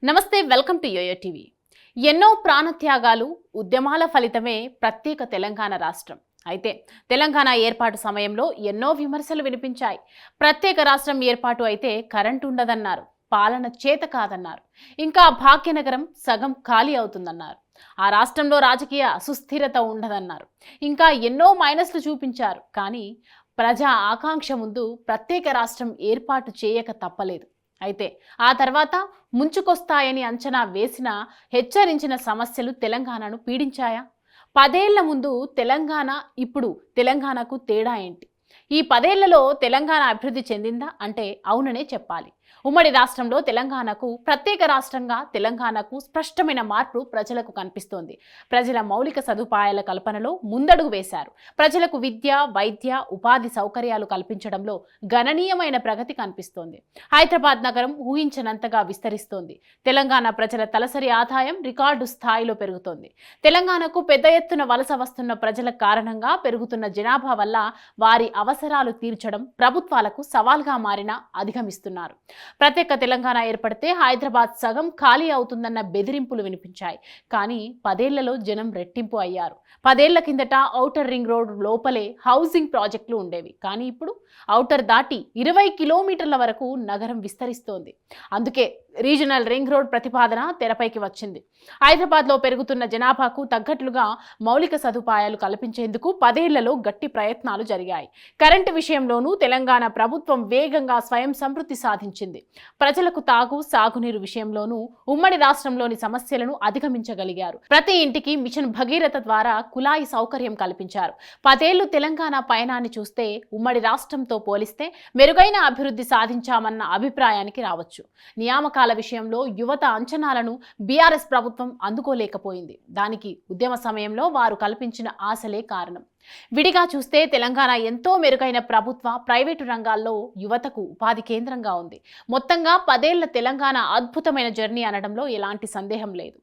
నమస్తే, welcome to yo-yo TV. ఎన్నో ప్రాణత్యాగాలు, ఉద్యమాల ఫలితమే ప్రత్యేక తెలంగాణ రాష్ట్రం. అయితే తెలంగాణ ఏర్పాటు సమయంలో ఎన్నో విమర్శలు వినిపించాయి. ప్రత్యేక రాష్ట్రం ఏర్పాటు అయితే కరెంటు ఉండదన్నారు, పాలన చేత కాదన్నారు, ఇంకా భాగ్యనగరం సగం ఖాళీ అవుతుందన్నారు, ఆ రాష్ట్రంలో రాజకీయ సుస్థిరత ఉండదన్నారు, ఇంకా ఎన్నో మైనస్లు చూపించారు. కానీ ప్రజా ఆకాంక్ష ముందు ప్రత్యేక రాష్ట్రం ఏర్పాటు చేయక తప్పలేదు. అయితే ఆ తర్వాత ముంచుకొస్తాయని అంచనా వేసిన, హెచ్చరించిన సమస్యలు తెలంగాణను పీడించాయా? 10 ఏళ్ల ముందు తెలంగాణ, ఇప్పుడు తెలంగాణకు తేడా ఏంటి? ఈ 10 ఏళ్లలో తెలంగాణ అభివృద్ధి చెందిందా అంటే అవుననే చెప్పాలి. ఉమ్మడి రాష్ట్రంలో తెలంగాణకు ప్రత్యేక రాష్ట్రంగా తెలంగాణకు స్పష్టమైన మార్పు ప్రజలకు కనిపిస్తోంది. ప్రజల మౌలిక సదుపాయాల కల్పనలో ముందడుగు వేశారు. ప్రజలకు విద్య, వైద్య, ఉపాధి సౌకర్యాలు కల్పించడంలో గణనీయమైన ప్రగతి కనిపిస్తోంది. హైదరాబాద్ నగరం ఊహించనంతగా విస్తరిస్తోంది. తెలంగాణ ప్రజల తలసరి ఆదాయం రికార్డు స్థాయిలో పెరుగుతోంది. తెలంగాణకు పెద్ద ఎత్తున వలస వస్తున్న ప్రజల కారణంగా పెరుగుతున్న జనాభా వల్ల వారి అవసరాలు తీర్చడం ప్రభుత్వాలకు సవాల్గా మారినా అధిగమిస్తున్నారు. ప్రత్యేక తెలంగాణ ఏర్పడితే హైదరాబాద్ సగం ఖాళీ అవుతుందన్న బెదిరింపులు వినిపించాయి. కానీ 10 ఏళ్లలో జనం రెట్టింపు అయ్యారు. 10 ఏళ్ల కిందట ఔటర్ రింగ్ రోడ్ లోపలే హౌసింగ్ ప్రాజెక్టులు ఉండేవి. కానీ ఇప్పుడు ఔటర్ దాటి 20 కిలోమీటర్ల వరకు నగరం విస్తరిస్తోంది. అందుకే రీజనల్ రింగ్ రోడ్ ప్రతిపాదన తెరపైకి వచ్చింది. హైదరాబాద్లో పెరుగుతున్న జనాభాకు తగ్గట్లుగా మౌలిక సదుపాయాలు కల్పించేందుకు 10 ఏళ్లలో గట్టి ప్రయత్నాలు జరిగాయి. కరెంటు విషయంలోనూ తెలంగాణ ప్రభుత్వం వేగంగా స్వయం సమృద్ధి సాధించింది. ప్రజలకు తాగు, సాగునీరు విషయంలోనూ ఉమ్మడి రాష్ట్రంలోని సమస్యలను అధిగమించగలిగారు. ప్రతి ఇంటికి మిషన్ భగీరథ ద్వారా కుళాయి సౌకర్యం కల్పించారు. 10 ఏళ్లు తెలంగాణ పయనాన్ని చూస్తే ఉమ్మడి రాష్ట్రంతో పోలిస్తే మెరుగైన అభివృద్ధి సాధించామన్న అభిప్రాయానికి రావచ్చు. నియామకాల విషయంలో యువత అంచనాలను బీఆర్ఎస్ ప్రభుత్వం అందుకోలేకపోయింది. దానికి ఉద్యమ సమయంలో వారు కల్పించిన ఆశలే కారణం. విడిగా చూస్తే తెలంగాణ ఎంతో మెరుగైన ప్రభుత్వ, ప్రైవేటు రంగాల్లో యువతకు ఉపాధి కేంద్రంగా ఉంది. మొత్తంగా 10 ఏళ్ల తెలంగాణ అద్భుతమైన జర్నీ అనడంలో ఎలాంటి సందేహం లేదు.